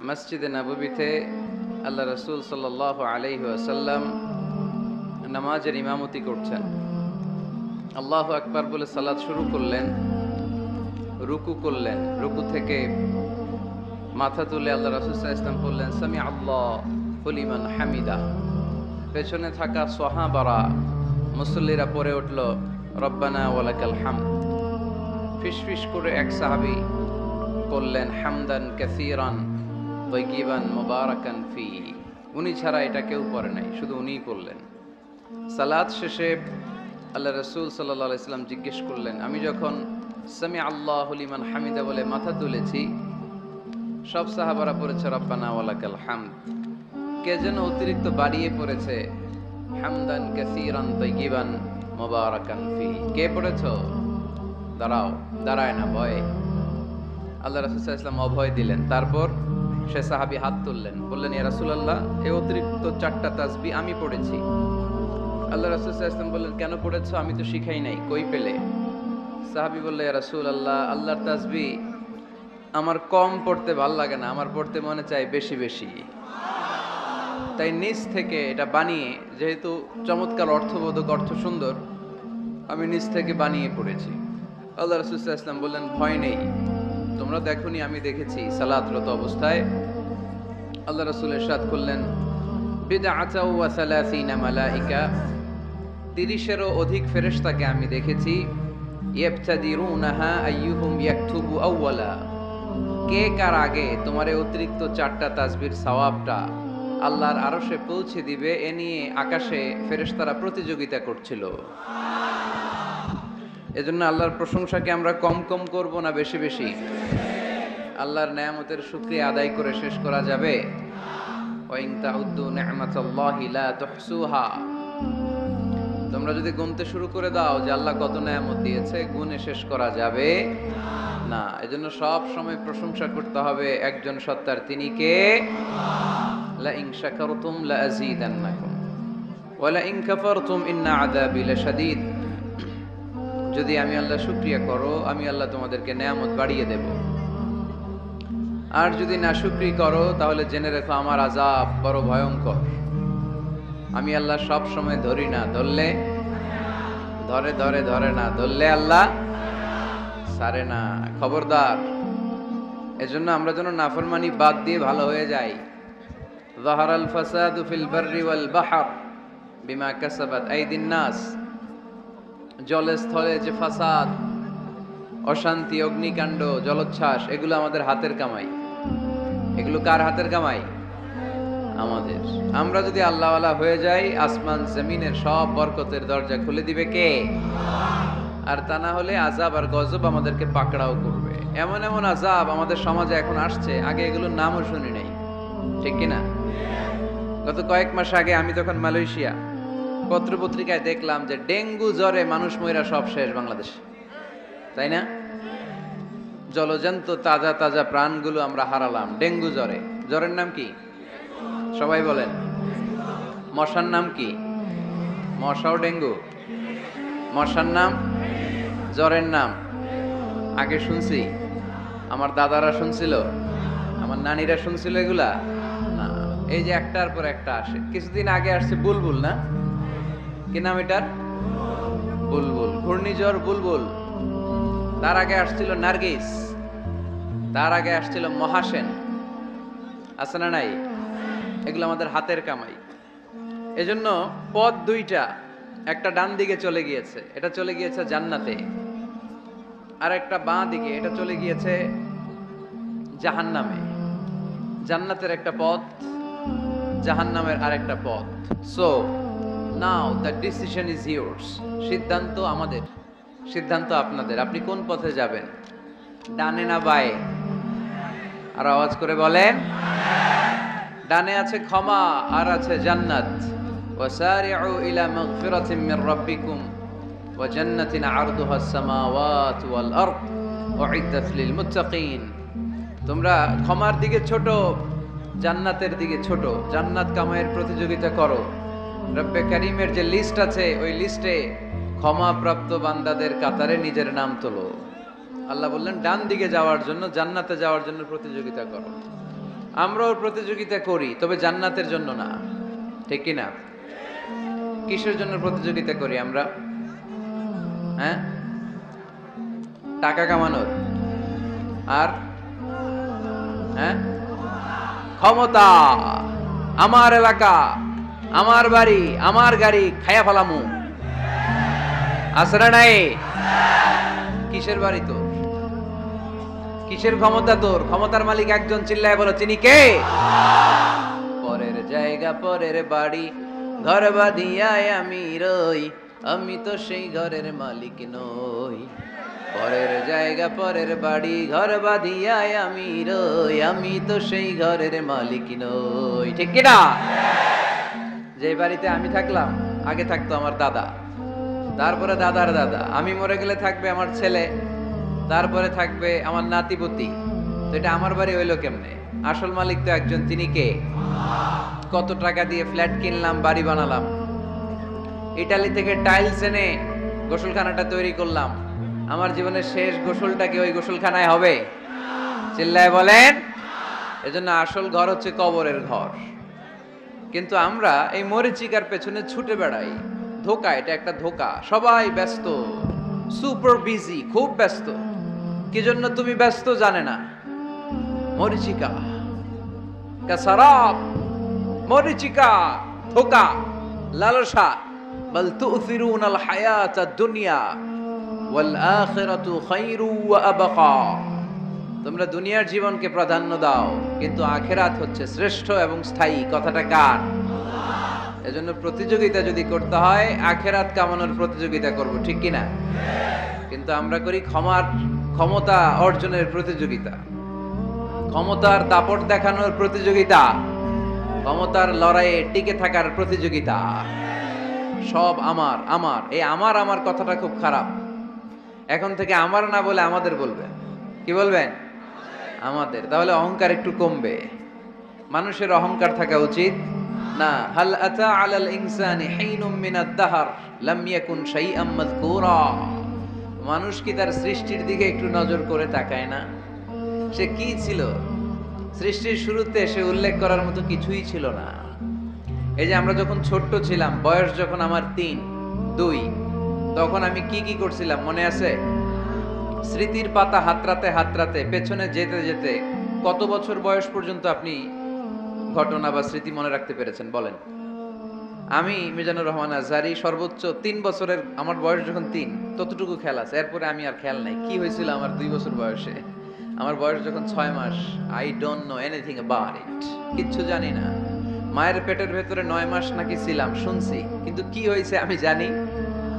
মসজিদে নববীতে আল্লাহ রসুল সাল্লাল্লাহু আলাইহি ওয়াসাল্লাম নামাজের ইমামতি করছেন। আল্লাহু আকবার বলে সালাত শুরু করলেন, রুকু করলেন। রুকু থেকে মাথা তুলে আল্লাহ রাসূল সাল্লাল্লাহু আলাইহি ওয়াসাল্লাম বললেন, সামি আল্লাহু লিমান হামিদা। পেছনে থাকা সাহাবারা, মুসল্লিরা পড়ে উঠল, রব্বানা ওয়ালাকাল হামদ। ফিসফিস করে এক সাহাবী বললেন, হামদান কাসীরান তাইয়িবান মুবারাকান ফি। উনি ছাড়া এটা কেউ পড়ে নাই, শুধু উনিই পড়লেন। সালাত শেষে আল্লাহ রাসূল সাল্লাল্লাহু আলাইহি ওয়াসাল্লাম জিজ্ঞেস করলেন, আমি যখন সামি আল্লাহু লিমান হামিদা বলে মাথা তুলেছি, সব সাহাবারা পড়েছে রব্বানা ওয়ালাকাল হামদ, কে যেন অতিরিক্ত বাড়িয়ে পড়েছে হামদান কাসীরান তাইয়িবান মুবারাকান ফি। কে পড়েছো? দাঁড়াও। দাঁড়ায় না, ভয়ে। আল্লাহ রাসূল সাল্লাল্লাহু আলাইহি ওয়াসাল্লাম অভয় দিলেন। তারপর সে সাহাবী হাত তুললেন, বললেন, ইয়া রাসূলুল্লাহ, এই অতিরিক্ত 4টা তাসবিহ আমি পড়েছি। আল্লাহ রাসূল সাল্লাল্লাহু আলাইহি ওয়াসাল্লাম বললেন, কেন পড়েছো? আমি তো শিখাই নাই, কই পেলে? সাহাবী বলল, ইয়া রাসূলুল্লাহ, আল্লাহর তাসবিহ আমার কম পড়তে ভাল লাগে না, আমার পড়তে মনে চাই বেশি বেশি। তাই নিজ থেকে এটা বানিয়ে, যেহেতু চমৎকার অর্থবোধক, অর্থ সুন্দর, আমি নিজ থেকে বানিয়ে পড়েছি। আল্লাহ রাসূল সাল্লাল্লাহু আলাইহি ওয়াসাল্লাম বললেন, ভয় নেই, তোমরা দেখোনি, আমি দেখেছি সালাতরত অবস্থায়। আল্লাহ রাসূল ইরশাদ করলেন, বিদআতাও ওয়া 30 মালাইকা, 30-এরও অধিক ফেরেশতাকে আমি দেখেছি, ইয়াবতাদিরুনাহা আইয়ুহুম ইয়াকতুবু আউওয়ালা, কে কার আগে তোমার এই অতিরিক্ত 4টা তাসবিহর সওয়াবটা আল্লাহর আরশে পৌঁছে দিবে, এ নিয়ে আকাশে ফেরেশতারা প্রতিযোগিতা করছিল। এজন্য আল্লাহর প্রশংসাকে আমরা কম কম করব না বেশি বেশি? আল্লাহর নেয়ামতের শুকরিয়া আদায় করে শেষ করা যাবে? ওয়া ইন তাউদ্দু নি'মাতাল্লাহি লা তুহসুহা, তোমরা যদি গুনতে শুরু করে দাও যে আল্লাহ কত নেয়ামত দিয়েছে, গুণে শেষ করা যাবে না। এজন্য সব সময় প্রশংসা করতে হবে একজন সত্তার, তিনি কে? লা ইন শাকারতুম লা আযীদান্নাকুম ওয়া লা ইন কাফারতুম ইন্না আযাবি লাশাদীদ। যদি আমি আল্লাহ শুকরিয়া করো, আমি আল্লাহ তোমাদেরকে নেয়ামত বাড়িয়ে দেব। আর যদি নাশুকরি করো, তাহলে জেনে রেখো আমার আযাব বড় ভয়ঙ্কর। আমি আল্লাহ সব সময় ধরি না, ধরলে ধরে ধরে ধরে না, ধরলে আল্লাহ ছাড়ে না, খবরদার। এজন্য আমরা যেন নাফরমানি বাদ দিয়ে ভালো হয়ে যাই। যাহারাল ফাসাদু ফিল বাররি ওয়াল বাহর বিমা কাসাবাত আইদিন নাস। জলে স্থলে যে ফাসাদ, অশান্তি, অগ্নিকাণ্ড, জলোচ্ছ্বাস, এগুলো আমাদের হাতের কামাই। এগুলো কার হাতের কামাই? আমাদের। আমরা যদি আল্লাহওয়ালা হয়ে যাই, আসমান জমিনের সব বরকতের দরজা খুলে দিবে কে? আর তা না হলে আযাব আর গজব আমাদেরকে পাকড়াও করবে। এমন এমন আযাব আমাদের সমাজে এখন আসছে, আগে এগুলোর নামও শুনি নাই, ঠিক কিনা? গত কয়েক মাস আগে আমি তখন মালয়েশিয়া, পত্রপত্রিকায় দেখলাম যে ডেঙ্গু জ্বরে মানুষ মইরা সব শেষ বাংলাদেশে, তাই না? জলজন্ত তাজা তাজা প্রাণগুলো আমরা হারালাম ডেঙ্গু জ্বরে। জ্বরের নাম কি? সবাই বলেন। মশার নাম কি? মশাও ডেঙ্গু? মশার নাম? জ্বরের নাম? আগে শুনছি, আমার দাদারা শুনছিল, আমার নানীরা শুনছিল এগুলা না। এই যে একটার পর একটা আসে। কিছুদিন আগে আসছে বুলবুল, না? কি নাম এটার? বুলবুল, ঘূর্ণিঝড় বুলবুল। তার আগে আসছিল নার্গিস, তার আগে আসছিল মহাসেন, আছে না নাই? এগুলো আমাদের হাতের কামাই। এজন্য পথ দুইটা, একটা ডান দিকে চলে গিয়েছে, এটা চলে গিয়েছে জান্নাতে, আর একটা বাঁ দিকে, এটা চলে গিয়েছে জাহান্নামে। জান্নাতের একটা পথ, জাহান্নামের আরেকটা পথ। So now the decision is yours. সিদ্ধান্ত আমাদের, সিদ্ধান্ত আপনাদের। আপনি কোন পথে যাবেন, ডানে না বায়ে? আর আওয়াজ করে বলেন। ডানে আছে ক্ষমা, আর আছে জান্নাত। ওয়াসারিউ ইলা মাগফিরাতিন মির রাব্বিকুম ওয়া জান্নাতিন আরদুহা আস-সামাওয়াতু ওয়াল আরদ উইদ্দাত লিল মুত্তাকিন। তোমরা ক্ষমার দিকে ছোট, জান্নাতের দিকে ছোট, জান্নাত কামাইয়ের প্রতিযোগিতা করো। রব্বে কারীমের যে লিস্ট আছে, ওই লিস্টে ক্ষমাপ্রাপ্ত বান্দাদের কাতারে নিজের নাম তোলো। আল্লাহ বললেন ডান দিকে যাওয়ার জন্য, জান্নাতে যাওয়ার জন্য প্রতিযোগিতা করো। আমরাও প্রতিযোগিতা করি, তবে জান্নাতের জন্য না, ঠিক কি না? কিসের জন্য প্রতিযোগিতা করি আমরা? হ্যাঁ, টাকা কামানোর, আর হ্যাঁ ক্ষমতা, আমার এলাকা, আমার বাড়ি, আমার গাড়ি খায়া ফেলামু, আসরা নাই? কিসের বাড়ি তোর? কিসের ক্ষমতা তোর? ক্ষমতার মালিক একজন, চিল্লায় বলো তিনি কে? পরের জায়গা পরের বাড়ি ঘর বাঁধিয়ায় আমি রই, আমি তো সেই ঘরের মালিক নই। পরের জায়গা পরের বাড়ি ঘর বাঁধিয়ায় আমি রই, আমি তো সেই ঘরের মালিক নই, ঠিক কি না? যে বাড়িতে আমি থাকলাম, আগে থাকতো আমার দাদা, তারপরে দাদার দাদা, আমি মরে গেলে থাকবে আমার ছেলে, তারপরে থাকবে আমার নাতিপতি। তো এটা আমার বাড়ি হইলো কেমনে? আসল মালিক তো একজন, তিনি কে? কত টাকা দিয়ে ফ্ল্যাট কিনলাম, বাড়ি বানালাম, ইটালি থেকে টাইলস এনে গোসলখানাটা তৈরি করলাম, আমার জীবনের শেষ গোসলটা কি ওই গোসলখানায় হবে? চিল্লায় বলেন। এজন্য আসল ঘর হচ্ছে কবরের ঘর। কিন্তু আমরা এই মরিচিকার পেছনে ছুটে বেড়াই, ধোকা, এটা একটা ধোকা। সবাই ব্যস্ত, সুপার বিজি, খুব ব্যস্ত। কি জন্য তুমি ব্যস্ত জানে না? মরিচিকা কাসারাব, মরিচিকা, ধোকা, লালসা। বল তুসিরুনাল হায়াতাদ দুনিয়া ওয়াল আখিরাতু খায়রু ওয়া আবকা। তোমরা দুনিয়ার জীবনকে প্রাধান্য দাও, কিন্তু আখিরাত হচ্ছে শ্রেষ্ঠ এবং স্থায়ী। কথাটা কার? এজন্য প্রতিযোগিতা যদি করতে হয়, আখিরাত কামানোর প্রতিযোগিতা করব, ঠিক কি না? কিন্তু আমরা করি ক্ষমতা অর্জনের প্রতিযোগিতা, ক্ষমতার দাপট দেখানোর প্রতিযোগিতা, ক্ষমতার লড়াইয়ে টিকে থাকার প্রতিযোগিতা। সব আমার আমার, এই আমার আমার কথাটা খুব খারাপ। এখন থেকে আমার না বলে আমাদের বলবেন। কি বলবেন? আমাদের। তাহলে অহংকার একটু কমবে। মানুষের অহংকার থাকা উচিত না। হাল আতা আলাল ইনসানি হিনুম মিনাদ দাহর লাম ইয়াকুন শাইআম মাযকুরা। মানুষ কি তার সৃষ্টির দিকে একটু নজর করে তাকায় না? সে কি ছিল? সৃষ্টির শুরুতে সে উল্লেখ করার মতো কিছুই ছিল না। এই যে আমরা যখন ছোট্ট ছিলাম, বয়স যখন আমার 3, 2, তখন আমি কি কি করছিলাম মনে আছে? স্মৃতির পাতা হাতড়াতে হাতড়াতে পেছনে যেতে যেতে কত বছর বয়স পর্যন্ত আপনি ঘটনা বা স্মৃতি মনে রাখতে পেরেছেন বলেন? আমি মিজানুর রহমান আজহারি সর্বোচ্চ 3 বছরের, আমার বয়স যখন 3, ততটুকু খেয়াল আছে। এরপরে আমি আর খেয়াল নাই কি হয়েছিল আমার 2 বছর বয়সে। আমার বয়স যখন 6 মাস, I don't know anything about it, কিচ্ছু জানি না। মায়ের পেটের ভেতরে 9 মাস নাকি ছিলাম শুনছি, কিন্তু কি হয়েছে আমি জানি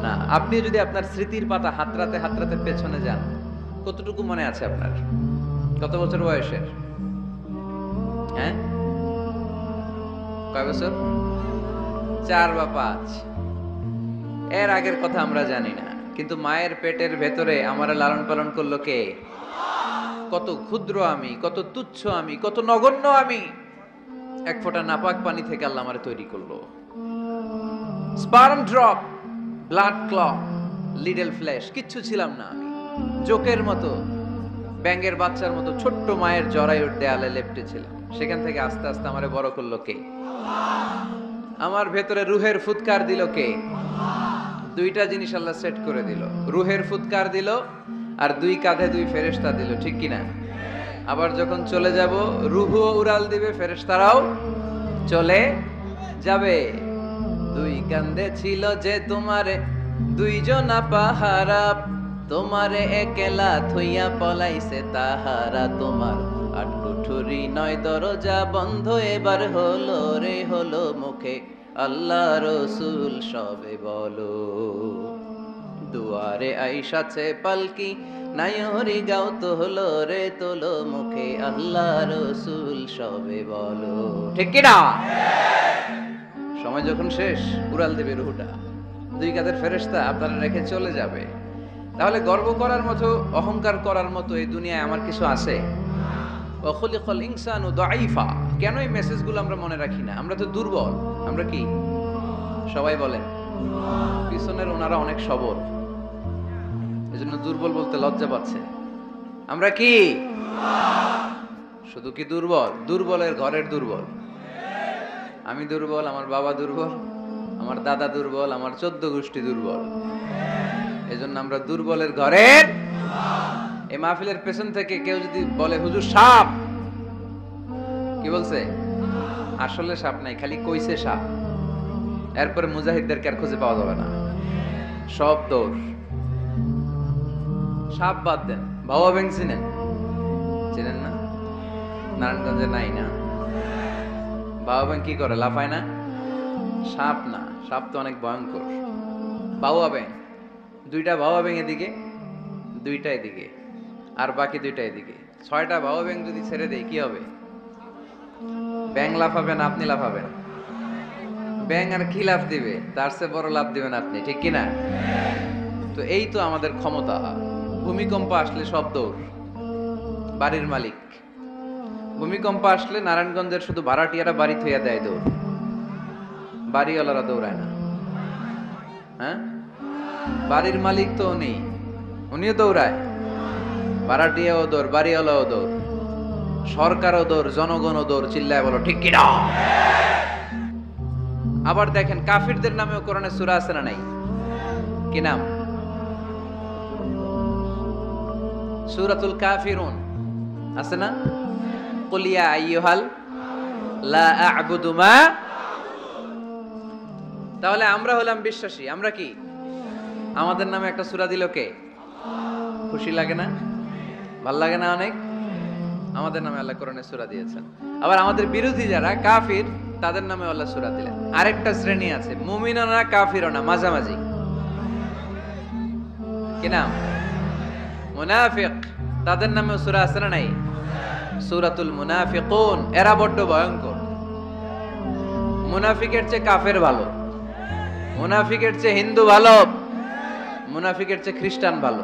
না। আপনি যদি আপনার স্মৃতির পাতা হাতড়াতে হাতড়াতে পেছনে যান, কতটুকু মনে আছে আপনার? কত বছর বয়সের? হ্যাঁ, কয় বছর? 4 বা 5। এর আগের কথা আমরা জানি না। কিন্তু মায়ের পেটের ভেতরে আমার লালন পালন করলো কে? কত ক্ষুদ্র আমি, কত তুচ্ছ আমি, কত নগণ্য আমি। এক ফোঁটা নাপাক পানি থেকে আল্লাহ আমারে তৈরি করলো। Sperm drop, blood clot, little flesh, কিচ্ছু ছিলাম না আমি। জোকের মতো, ব্যাঙের বাচ্চার মতো ছোট্ট মায়ের জরায়ুর দেয়ালে লেপ্টে ছিলাম। সেখান থেকে আস্তে আস্তে আমারে বড় করলো কে? আমার ভেতরে রুহের ফুৎকার দিল কে? 2টা জিনিস আল্লাহ সেট করে দিল। রুহের ফুৎকার দিল, আর 2 কাঁধে 2 ফেরেশতা দিল, ঠিক কিনা? আবার যখন চলে যাব, রুহও উড়াল দিবে, ফেরেশতারাও চলে যাবে। 2 কাঁধে ছিল যে তোমারে 2 জনা পাহারা, তোমারে একলা থইয়া পলাইছে তাহারা। তোমার 8 কুঠুরি 9 দরজা বন্ধ, এবার হলো রে হলো মুখে আল্লাহ রসুল সবে বলো। দুয়ারে আইসাছে পালকি, নাইহরি গাও তো হলো রে তোলো মুখে আল্লাহ রসুল সবে বলো, ঠিক কিনা? সময় যখন শেষ, উড়াল দেবে রুহটা। 2 কাঁধের ফেরেশতা আপনারা রেখে চলে যাবে। তাহলে গর্ব করার মতো, অহংকার করার মতো এই দুনিয়ায় আমার কিছু আছে? ওয়াখুলিকাল ইনসানু দাঈফা। কেন এই মেসেজগুলো আমরা মনে রাখি না? আমরা তো দুর্বল। আমরা কি সবাই বলেন? পিছনের ওনারা অনেক সবল, এজন্য দুর্বল বলতে লজ্জা পাচ্ছে। আমরা কি শুধু কি দুর্বল? দুর্বলের ঘরের দুর্বল। আমি দুর্বল, আমার বাবা দুর্বল, আমার দাদা দুর্বল, আমার 14 গোষ্ঠী দুর্বল। এজন্য আমরা দুর্বলের ঘরের। এই মাহফিলের পেছন থেকে কেউ যদি বলে হুজুর সাপ, কি বলছে? আসলে সাপ নাই, খালি কইছে সাপ। এরপরে মুজাহিদদেরকে আর খুঁজে পাওয়া যাবে না, সব দৌড়। সাপ বাদ দেন, বাবা ব্যাং চিনেন? চিনেন না? নারায়ণগঞ্জে নাই না? বাবা ব্যাং কি করে, লাফায় না? সাপ না, সাপ তো অনেক ভয়ঙ্কর। বাবা ব্যাং, দুইটা বাবা ব্যাং এদিকে, দুইটা এদিকে, আর বাকি দুইটা এদিকে। 6টা বাবা ব্যাং যদি ছেড়ে দেয় কি হবে? ব্যাং লাফাবেন, আপনি লাফাবেন। ব্যাং আর কি লাফ দিবে? তার চেয়ে বড় লাফ দিবেন আপনি, ঠিক কিনা? তো এই তো আমাদের ক্ষমতা। ভূমিকম্প আসলে সব দৌড়, বাড়ির মালিক। ভূমিকম্প আসলে নারায়ণগঞ্জের শুধু ভাড়াটিয়ারা বাড়ি থইয়া দেয় দৌড়, বাড়িওয়ালারা দৌড়ায় না। হ্যাঁ, বাড়ির মালিক তো উনিও দৌড়ায়, ভাড়াটিয়াও দৌড়, বাড়িওয়ালাও দৌড়, সরকারও দৌড়, জনগণও দৌড়। চিল্লায় বলো ঠিক কিনা? আবার দেখেন কাফিরদের নামেও কোরআনে সূরা আছে না নাই? কি নাম? সূরাতুল কাফিরুন আছে না? কুল ইয়া আইয়ুহাল লা আ'বুদু মা। তাহলে আমরা হলাম বিশ্বাসী। আমরা কি? আমাদের নামে একটা সূরা দিল কে? খুশি লাগে না? ভাল লাগে না অনেক? আমাদের নামে আল্লাহ কোরআনে সূরা দিয়েছেন। আবার আমাদের বিরোধী যারা কাফির, তাদের নামে আল্লাহ সূরা দিলেন। আরেকটা শ্রেণী আছে, মুমিনও না কাফিরও না, মাঝামাঝি। কি নাম? মুনাফিক। তাদের নামেও সূরা আছে না নাই? সূরাতুল মুনাফিকুন। এরা বড্ড ভয়ঙ্কর। মুনাফিকের চেয়ে কাফের ভালো, মুনাফিকের চেয়ে হিন্দু ভালো, মুনাফিকের চেয়ে খ্রিস্টান ভালো।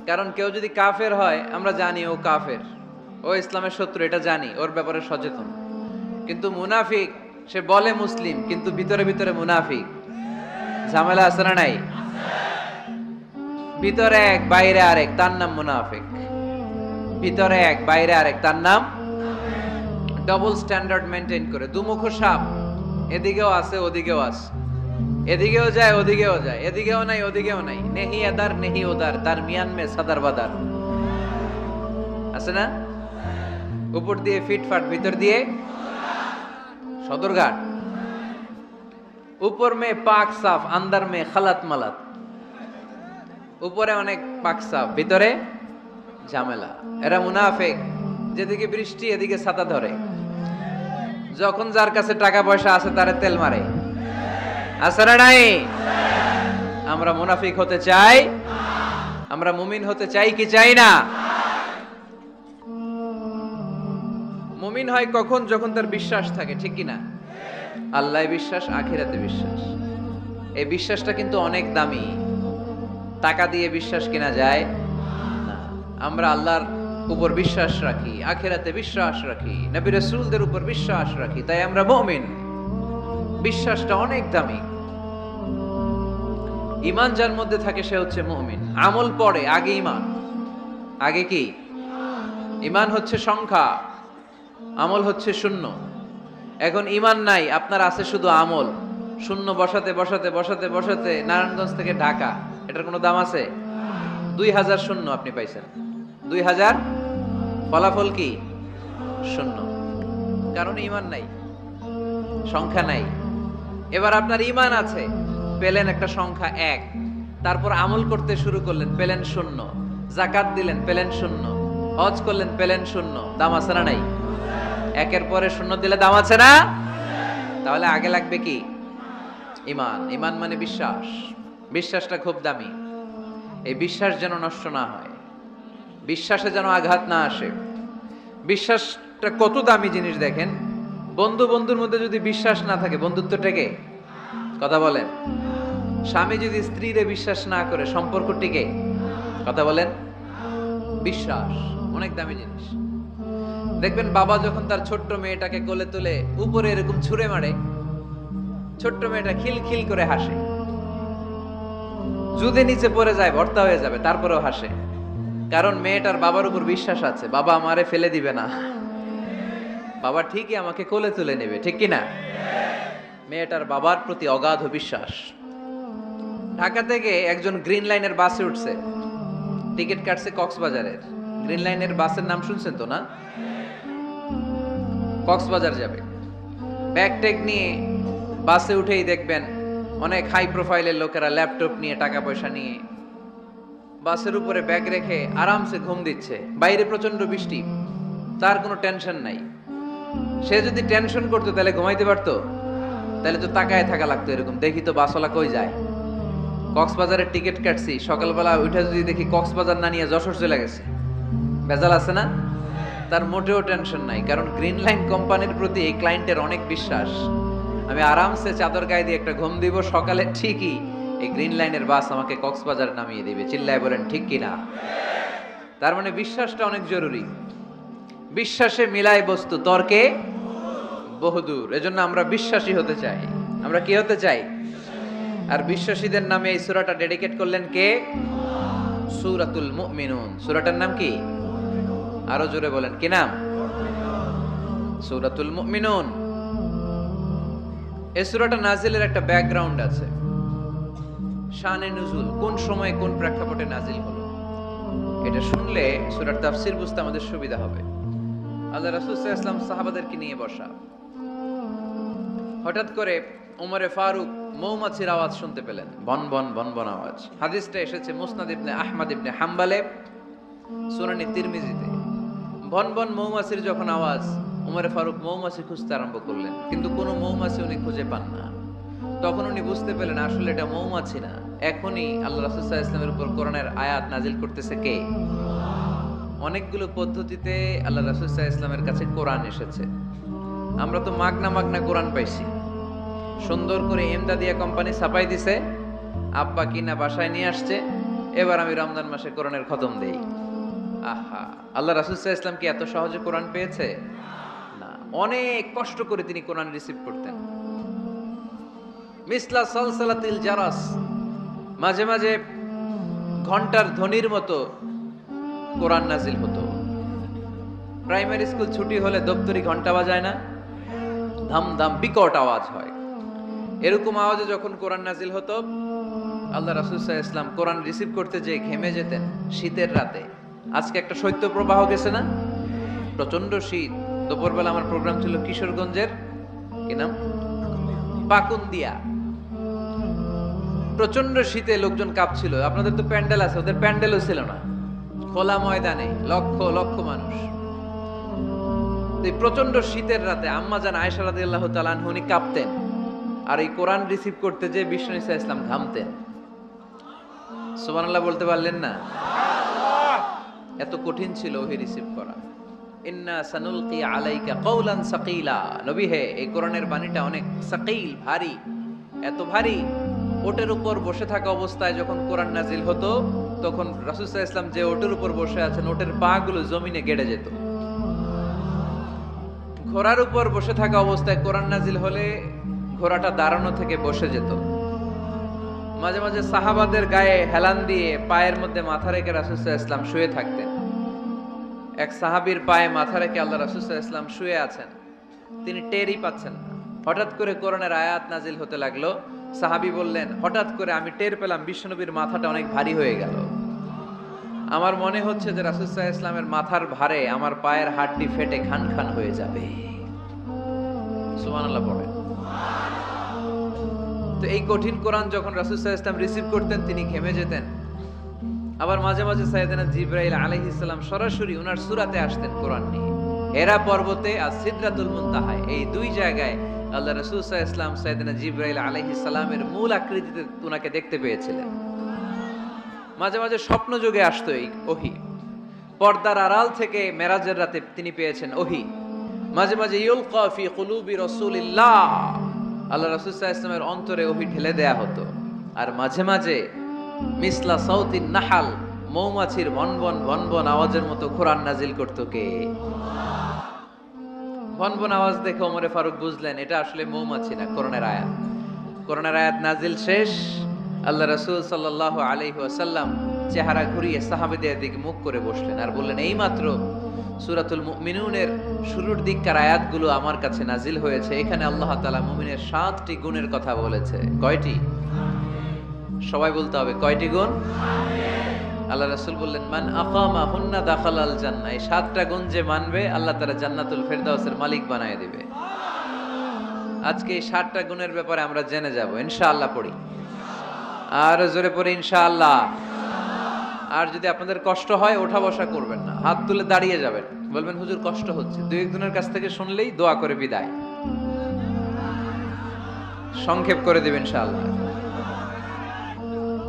কারণ কেউ যদি কাফের হয়, আমরা জানি ও কাফের, ও ইসলামের শত্রু, এটা জানি, ওর ব্যাপারে সচেতন। কিন্তু মুনাফিক, সে বলে মুসলিম কিন্তু ভিতরে ভিতরে মুনাফিক। ঝামেলা আছে না নাই? ভিতরে এক বাইরে আরেক, তার নাম মুনাফিক। ভিতরে এক বাইরে আরেক, তার নাম। ডবল স্ট্যান্ডার্ড মেনটেন করে, দুমুখো সাপ, এদিকেও আছে ওদিকেও আছে, এদিকেও যায় ওদিকেও যায়, এদিকেও নাই ওদিকেও নাই। নেহি এদার নেহি ওদার, তার মিয়ান মে সাদার বাদার। আছে না? উপর দিয়ে ফিটফাট, ভিতর দিয়ে সদরঘাট। উপর মে পাক সাফ, আন্দার মে খালাত মালাত। উপরে অনেক পাক সাফ, ভিতরে ঝামেলা। এরা মুনাফিক। যেদিকে বৃষ্টি এদিকে ছাতা ধরে, যখন যার কাছে টাকা পয়সা আছে তারে তেল মারে। আছে না নাই? আমরা মুনাফিক হতে চাই? আমরা মুমিন হতে চাই কি চাই না? মুমিন হয় কখন? যখন তার বিশ্বাস থাকে, ঠিক কিনা? আল্লাহ বিশ্বাস, আখিরাতে বিশ্বাস। এই বিশ্বাসটা কিন্তু অনেক দামি। টাকা দিয়ে বিশ্বাস কেনা যায় না। আমরা আল্লাহর উপর বিশ্বাস রাখি, আখিরাতে বিশ্বাস রাখি, নবী রাসূলদের উপর বিশ্বাস রাখি, তাই আমরা মুমিন। বিশ্বাসটা অনেক দামি। ঈমান যার মধ্যে থাকে সে হচ্ছে মুমিন। আমল পড়ে, আগে ঈমান। আগে কি? ঈমান হচ্ছে সংখ্যা, আমল হচ্ছে শূন্য। এখন ঈমান নাই, আপনার আছে শুধু আমল। শূন্য বসাতে বসাতে বসাতে বসাতে নারায়ণগঞ্জ থেকে ঢাকা, এটার কোনো দাম আছে? 2000 শূন্য আপনি পাইছেন। 2000 ফলাফল কি? শূন্য। কারণ ঈমান নাই, সংখ্যা নাই। এবার আপনার ঈমান আছে, পেলেন একটা সংখ্যা 1, তারপর আমল করতে শুরু করলেন, পেলেন শূন্য। যাকাত দিলেন, পেলেন শূন্য। হজ করলেন, পেলেন শূন্য। দাম আছে না নাই? একের পরে শূন্য দিলে দাম আছে না? তাহলে আগে লাগবে কি? ঈমান। ঈমান মানে বিশ্বাস। বিশ্বাসটা খুব দামি। এই বিশ্বাস যেন নষ্ট না হয়, বিশ্বাসে যেন আঘাত না আসে। বিশ্বাসটা কত দামি জিনিস দেখেন। বন্ধু বন্ধুর মধ্যে যদি বিশ্বাস না থাকে, বন্ধুত্ব টেকে? কথা বলেন। স্বামী যদি স্ত্রীরে বিশ্বাস না করে, সম্পর্ক টিকে? কথা বলেন। বিশ্বাস অনেক দামি জিনিস। দেখবেন বাবা যখন তার ছোট্ট মেয়েটাকে কোলে তুলে উপরে এরকম ছুঁড়ে মারে, ছোট্ট মেয়েটা খিলখিল করে হাসে। যদি নিচে পড়ে যায় ভর্তা হয়ে যাবে, তারপরেও হাসে। কারণ মেয়েটার বাবার উপর বিশ্বাস আছে, বাবা আমারে ফেলে দিবে না। বাবা ঠিকই আমাকে কোলে তুলে নেবে, ঠিক কি না? মেয়েটার বাবার প্রতি অগাধ বিশ্বাস। ঢাকা থেকে একজন গ্রিন লাইনের বাসে উঠছে, টিকিট কাটছে কক্সবাজারের। গ্রিন লাইনের বাসের নাম শুনছেন তো না? কক্সবাজার যাবে। ব্যাগ ট্যাগ নিয়ে বাসে উঠেই দেখবেন অনেক হাই প্রোফাইলের লোকেরা ল্যাপটপ নিয়ে, টাকা পয়সা নিয়ে বাসের উপরে ব্যাগ রেখে আরামসে ঘুম দিচ্ছে। বাইরে প্রচন্ড বৃষ্টি, তার কোনো টেনশন নাই। সে যদি টেনশন করতো তাহলে ঘুমাইতে পারতো? তাহলে তো তাকায় থাকা লাগতো এরকম, দেখি তো বাসওয়ালা কই যায়। কক্সবাজারের টিকিট কাটছি, সকালবেলা উঠে যদি দেখি কক্সবাজার না নিয়ে যশোর চলে গেছে, বেজাল আছে না? তার মোটেও টেনশন নাই, কারণ গ্রিন লাইন কোম্পানির প্রতি এই ক্লায়েন্টের অনেক বিশ্বাস। আমি আরামসে চাদর গায়ে দিয়ে একটা ঘুম দিব, সকালে ঠিকই এই গ্রিন লাইনের বাস আমাকে কক্সবাজার নামিয়ে দিবে। চিল্লায় বলেন ঠিক কিনা? তার মানে বিশ্বাসটা অনেক জরুরি। বিশ্বাসে মিলায় বস্তু, তর্কে বহুদূর। এজন্য আমরা বিশ্বাসী হতে চাই। আমরা কি হতে চাই? আর বিশ্বাসীদের নামে এই সূরাটা ডেডিকেট করলেন কে? সূরাতুল মুমিনুন। সূরাটার নাম কি? আরো জোরে বলেন, কি নাম? সূরাতুল মুমিনুন। এই সূরাটা নাজিলের একটা ব্যাকগ্রাউন্ড আছে, শানে নুজুল, কোন সময় কোন প্রেক্ষাপটে নাজিল হলো। এটা শুনলে সূরার তাফসীর বুঝতে আমাদের সুবিধা হবে। আল্লাহ রাসূল সাল্লাল্লাহু আলাইহি ওয়াসাল্লাম সাহাবাদেরকে নিয়ে বসা, হঠাৎ করে ওমরে ফারুক মৌমাছির আওয়াজ শুনতে পেলেন, বন বন বন বন আওয়াজ। হাদিসটা এসেছে মুসনাদ ইবনে আহমদ ইবনে হাম্বালে, সুনানি তিরমিজিতে। বন বন মৌমাছির যখন আওয়াজ, ওমরে ফারুক মৌমাছি খুঁজতে আরম্ভ করলেন, কিন্তু কোনো মৌমাছি উনি খুঁজে পান না। তখন উনি বুঝতে পেলেন আসলে এটা মৌমাছি না। এখনই আল্লাহ রাসূল সাল্লাল্লাহু আলাইহি ওয়াসাল্লামের উপর কোরআনের আয়াত নাজিল করতেছে কে? অনেকগুলো পদ্ধতিতে আল্লাহ রাসূল সাল্লাল্লাহু আলাইহি ওয়াসাল্লামের কাছে কোরআন এসেছে। আমরা তো মাগনা মাগনা কোরআন পাইছি, সুন্দর করে এমদাদিয়া কোম্পানি ছাপাই দিছে, আব্বা কিনা বাসায় নিয়ে আসছে, এবার আমি রমজান মাসে কোরআনের খতম দেই। আহা, আল্লাহ রাসূল সাল্লাল্লাহু আলাইহি ওয়াসাল্লাম কি এত সহজে কোরআন পেয়েছে? না, অনেক কষ্ট করে তিনি কোরআন রিসিভ করতেন। মিসলা সালসালাতিল জারাস, মাঝে মাঝে ঘন্টার ধ্বনির মতো কোরআন নাজিল হতো। প্রাইমারি স্কুল ছুটি হলে দপ্তরি ঘন্টা বাজায় না, ধাম ধাম বিকট আওয়াজ হয়। এরকম আওয়াজে যখন কোরআন নাজিল হতো, আল্লাহ রাসূল সাল্লাল্লাহু আলাইহি ওয়াসাল্লাম কোরআন রিসিভ করতে যেয়ে ঘেমে যেতেন শীতের রাতে। আজকে একটা শৈত্য প্রবাহ গেছে না, প্রচন্ড শীত। দুপুরবেলা আমার প্রোগ্রাম ছিল কিশোরগঞ্জের, কি নাম, পাকুন্দিয়া। প্রচন্ড শীতে লোকজন কাঁপছিল। আপনাদের তো প্যান্ডেল আছে, ওদের প্যান্ডেলও ছিল না, খোলা ময়দানে লক্ষ লক্ষ মানুষ। এই প্রচন্ড শীতের রাতে আম্মা জান আয়েশা রাদিয়াল্লাহু তাআলা আনহা উনি কাঁপতেন, আর এই কোরআন রিসিভ করতে যে বিষ্ণু নবী সাল্লাল্লাহু আলাইহি ওয়াসাল্লাম ঘামতেন। সুবহানাল্লাহ বলতে পারলেন না? এত কঠিন ছিল ওহি রিসিভ করা। ইন্না সানুলকি আলাইকা কাওলান সাকিলা। নবী হে, এই কোরআনের বাণীটা অনেক সাকিল, ভারী। এত ভারী, ওটের উপর বসে থাকা অবস্থায় যখন কোরআন নাজিল হতো, তখন রাসূল সাল্লাল্লাহু আলাইহি ওয়াসাল্লাম যে ওটের উপর বসে আছেন, ওটের পা গুলো জমিনে গেড়ে যেত। ঘোড়ার উপর বসে থাকা অবস্থায় কোরআন নাজিল হলে ঘোড়াটা দাঁড়ানো থেকে বসে যেত। মাঝে মাঝে সাহাবাদের গায়ে হেলান দিয়ে পায়ের মধ্যে মাথা রেখে রাসূল সাল্লাল্লাহু আলাইহি ওয়াসাল্লাম শুয়ে থাকতেন। এক সাহাবীর পায়ে মাথা রেখে আল্লাহ রাসূল সাল্লাল্লাহু আলাইহি ওয়াসাল্লাম শুয়ে আছেন, তিনি টেরই পাচ্ছেন না। হঠাৎ করে কোরআনের আয়াত নাজিল হতে লাগলো। সাহাবী বললেন, হঠাৎ করে আমি টের পেলাম বিশ্বনবীর মাথাটা অনেক ভারী হয়ে গেল। আমার মনে হচ্ছে যে রাসূল সাল্লাল্লাহু আলাইহি ওয়াসাল্লামের মাথার ভারে আমার পায়ের হাড়টি ফেটে খান খান হয়ে যাবে। সুবহানাল্লাহ পড়েন। তো এই কঠিন কোরআন যখন রাসূল সাল্লাল্লাহু আলাইহি ওয়াসাল্লাম রিসিভ করতেন, তিনি ঘেমে যেতেন। আবার মাঝে মাঝে সাইয়েদনা জিবরাইল আলাইহিস সালাম সরাসরি ওনার সূরাতে আসতেন কোরআন নিয়ে। হেরা পর্বতে আর সিদরাতুল মুনতাহায়, এই দুই জায়গায় আল্লাহ রাসূল সাল্লাল্লাহু আলাইহি ওয়াসাল্লাম সাইয়েদনা জিবরাইল আলাইহিস সালামের মূল আকৃতিতে ওনাকে দেখতে পেয়েছিলেন। মাঝে মাঝে স্বপ্ন যোগে আসতো এই ওহী। পর্দার আড়াল থেকে মেরাজের রাতে তিনি পেয়েছেন ওহী। মাঝে মাঝে ইউলকা ফি কুলুবি রাসূলিল্লাহ, আল্লাহ রাসূল সাল্লাল্লাহু আলাইহি ওয়াসাল্লামের অন্তরে ওহী ঢেলে দেয়া হতো। আর মাঝে মাঝে মিসলা সাউতিন নাহাল, মৌমাছির ভনভন ভনভন আওয়াজের মতো কোরআন নাজিল করতো কে? ভনভন আওয়াজ দেখে ওমরে ফারুক বুঝলেন এটা আসলে মৌমাছি না, কোরআনের আয়াত। কোরআনের আয়াত নাজিল শেষ, আল্লাহ রাসূল সাল্লাল্লাহু আলাইহি ওয়াসাল্লাম চেহারা ঘুরিয়ে সাহাবীদের দিকে মুখ করে বসলেন আর বললেন, এইমাত্র সূরাতুল মুমিনুনের শুরুর দিককার আয়াতগুলো আমার কাছে নাজিল হয়েছে। এখানে আল্লাহ তাআলা মুমিনের 7টি গুণের কথা বলেছে। কয়টি? সবাই বলতে হবে, কয়টি গুণ? আল্লাহ রাসূল বললেন, মান আকামা হুন্না দাখালাল জান্নাহ। এই 7টা গুণ যে মানবে আল্লাহ তাআলা জান্নাতুল ফেরদাউসের মালিক বানায় দিবে। আজকে এই 7টা গুণের ব্যাপারে আমরা জেনে যাব ইনশাআল্লাহ। পড়ি, আর জোরে পড়ি ইনশাআল্লাহ। আর যদি আপনাদের কষ্ট হয় ওঠা বসা করবেন না, হাত তুলে দাঁড়িয়ে যাবেন, বলবেন হুজুর কষ্ট হচ্ছে। দুই একজনের কাছ থেকে শুনলেই দোয়া করে বিদায়, সংক্ষেপ করে দিবেন ইনশাআল্লাহ।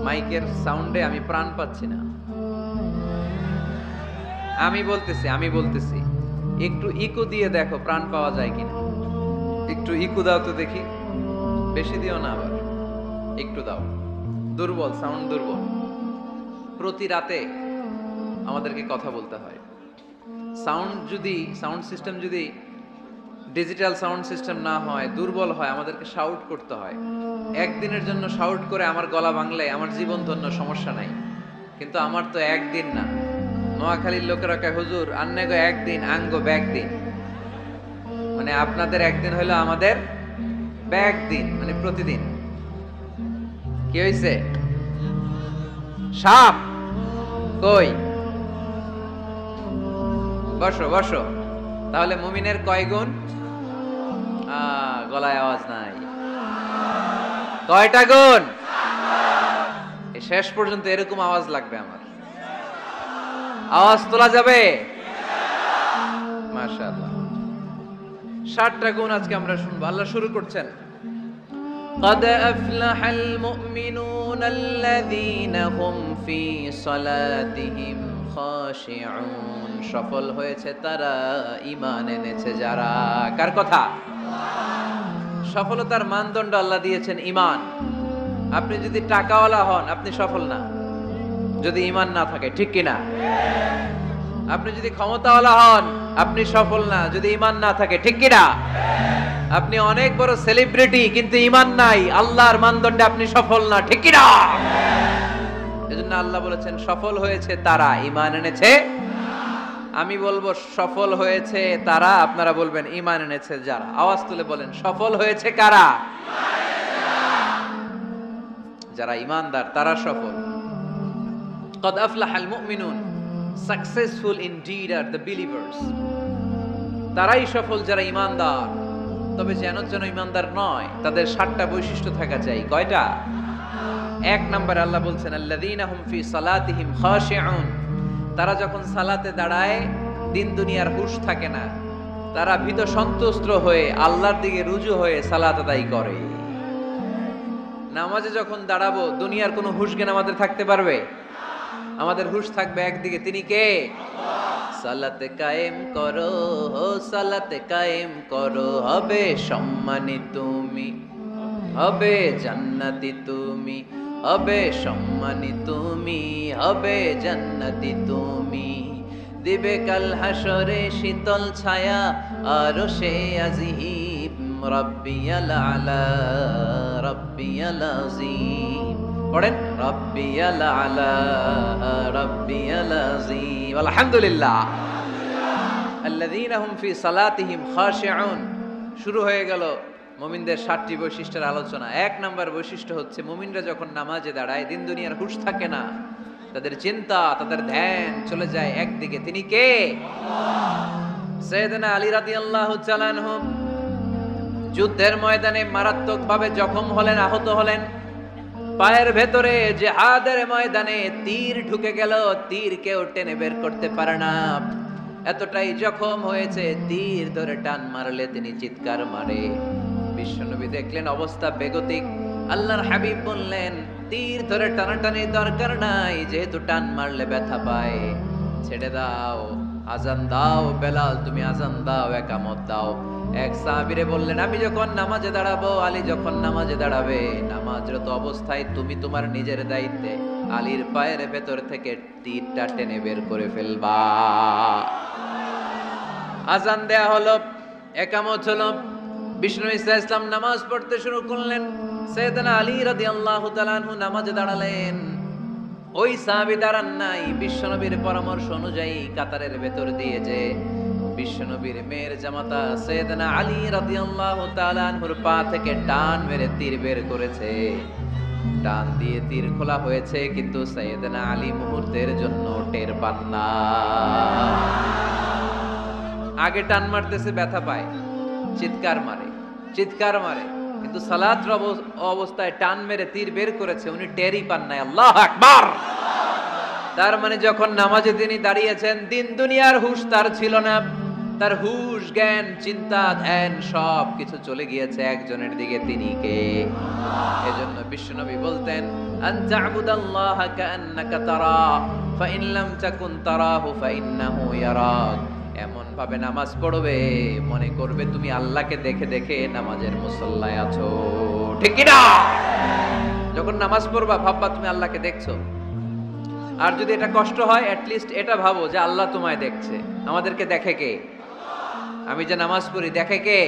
মাইকের সাউন্ডে আমি প্রাণ পাচ্ছি না। আমি বলতেছি একটু ইকো দিয়ে দেখো প্রাণ পাওয়া যায় কিনা। একটু ইকো দাও তো দেখি, বেশি দিও না, আবার একটু দাও। দুর্বল সাউন্ড, দুর্বল। প্রতি রাতে আমাদেরকে কথা বলতে হয়। সাউন্ড সিস্টেম যদি ডিজিটাল সাউন্ড সিস্টেম না হয়, দুর্বল হয়, আমাদেরকে শাউট করতে হয়। একদিনের জন্য শাউট করে আমার গলা ভাঙলে আমার জীবন ধন্য, সমস্যা নাই। কিন্তু আমার তো একদিন না। নোয়াখালীর লোকেরা কয় হুজুর আন্নে গো একদিন, আঙ্গো ব্যাগ দিন। মানে আপনাদের একদিন হইলো আমাদের ব্যাগ দিন, মানে প্রতিদিন। কি হইছে? সাপ কই? বসো বসো। তাহলে মুমিনের কয় গুণ? গলায় আওয়াজ নাই। কয়টা গুণ? এই শেষ পর্যন্ত এরকম আওয়াজ লাগবে আমার। আওয়াজ তোলা যাবে? মাশাআল্লাহ। 7টা গুণ আজকে আমরা শুনবো। আল্লাহ শুরু করছেন, قد أفلح المؤمنون الذين هم في صلاتهم خاشعون। সফল হয়েছে তারা, ঈমান এনেছে যারা। কার কথা? সফলতার মানদণ্ড আল্লাহ দিয়েছেন ঈমান। আপনি যদি টাকাওয়ালা হন আপনি সফল না, যদি ঈমান না থাকে, ঠিক কিনা? আপনি যদি ক্ষমতাওয়ালা হন আপনি সফল না, যদি ঈমান না থাকে, ঠিক কিনা? আপনি অনেক বড় সেলিব্রিটি কিন্তু ঈমান নাই, আল্লাহর মানদণ্ডে আপনি সফল না, ঠিক কিনা? এজন্য আল্লাহ বলেছেন সফল হয়েছে তারা, ঈমান এনেছে। আমি বলবো সফল হয়েছে তারা, আপনারা বলবেন ঈমান এনেছে যারা। আওয়াজ তুলে বলেন সফল হয়েছে কারা? যারা ঈমানদার তারা সফল। قد أفلح المؤمنون, successful indeed are the believers. তারাই সফল যারা ঈমানদার। তবে যেন ঈমানদার নয়, তাদের 7টা বৈশিষ্ট্য থাকা চাই। কয়টা? 1 নম্বরে আল্লাহ বলছেন আল্লাযীনা হুম ফি সালাতিহিম খাশিউন। তারা যখন সালাতে দাঁড়ায় দিন দুনিয়ার হুঁশ থাকে না, তারা ভীত সন্ত্রস্ত হয়ে আল্লাহর দিকে রুজু হয়ে সালাত আদায় করে। নামাজে যখন দাঁড়াবো দুনিয়ার কোনো হুঁশ জ্ঞান আমাদের থাকতে পারবে? আমাদের হুঁশ থাকবে একদিকে, তিনি কে? সালাতে কায়েম করো, সালাতে কায়েম করো, হবে সম্মানী তুমি, হবে জান্নাতি তুমি, হবে সম্মানী তুমি, হবে জান্নাতি তুমি। দিবে কাল হাসরে শীতল ছায়া আরশে আজিম, রাব্বিয়াল আলা রাব্বিয়াল আযীম। পড়েন রাব্বিয়াল আলা রাব্বিয়াল আযীম। আলহামদুলিল্লাহ। আল্লাযীনা হুম ফি সালাতিহিম খাশিউন। শুরু হয়ে গেল মুমিনদের 7টি বৈশিষ্ট্যের আলোচনা। 1 নম্বর বৈশিষ্ট্য হচ্ছে মুমিনরা যখন নামাজে দাঁড়ায় দিন দুনিয়ার হুঁশ থাকে না, তাদের চিন্তা, তাদের ধ্যান চলে যায় একদিকে, তিনি কে? সাইয়েদনা আলী রাদিয়াল্লাহু তাআলা আনহু যুদ্ধের ময়দানে মারাত্মকভাবে জখম হলেন, আহত হলেন। পায়ের ভেতরে জিহাদের ময়দানে তীর ঢুকে গেল, তীর কেউ টেনে বের করতে পারে না। এতটাই জখম হয়েছে, তীর ধরে টান মারলে তিনি চিৎকার মারে। বিশ্বনবী দেখলেন অবস্থা বেগতিক। আল্লাহর হাবিব বললেন তীর ধরে টানাটানির দরকার নাই, যেহেতু টান মারলে ব্যথা পায়, ছেড়ে দাও, আজান দাও। বেলাল তুমি আজান দাও, একামত দাও। এক সাহাবীরে বললেন আমি যখন নামাজে দাঁড়াবো, আলী যখন নামাজে দাঁড়াবে, নামাজরত অবস্থায় তুমি তোমার নিজের দায়িত্বে আলীর পায়ের ভেতর থেকে তীরটা টেনে বের করে ফেলবা। আজান দেয়া হলো, একামত হলো, বিষ্ণু ইসলাম নামাজ পড়তে শুরু করলেন। সাইয়েদনা আলী রাদিয়াল্লাহু তাআলা আনহু নামাজে দাঁড়ালেন। ওই সাহাবী দাঁড়ান নাই, বিশ্বনবীর পরামর্শ অনুযায়ী কাতারের ভেতর দিয়ে যে বিশ্বনবীর মেয়ের জামাতা সাইয়েদনা আলী রাদিয়াল্লাহু তাআলা আনহুর পা থেকে টান মেরে তীর বের করেছে। টান দিয়ে তীর খোলা হয়েছে, কিন্তু সাইয়েদনা আলী মুহূর্তের জন্য টের পান না। আগে টান মারতেছে, ব্যথা পায়, চিৎকার মারে, চিৎকার মারে, কিন্তু সালাত অবস্থায় টান মেরে তীর বের করেছে, উনি টেরই পান নাই। আল্লাহু আকবার। তার মানে যখন নামাজে তিনি দাঁড়িয়েছেন, দিন দুনিয়ার হুঁশ তার ছিল না। তার হুঁশ, জ্ঞান, চিন্তা, ধ্যান সব কিছু চলে গিয়েছে একজনের দিকে, তিনি কে? এজন্য বিশ্বনবী বলতেন, আন তা'বুদাল্লাহা কাআন্নাকা তারা ফাইন লাম তাকুন তারাহু ফাইন্নাহু ইয়ারাক। এমন ভাবে নামাজ পড়বে, মনে করবে তুমি আল্লাহকে দেখে দেখে নামাজের মুসল্লায় আছো। ঠিক কি না? যখন নামাজ পড়বা ভাববা তুমি আল্লাহকে দেখছো। আর যদি এটা কষ্ট হয়, অ্যাট লিস্ট এটা ভাবো যে আল্লাহ তোমায় দেখছে। আমাদেরকে দেখে কে? আমি যে নামাজ পড়ি দেখে কে?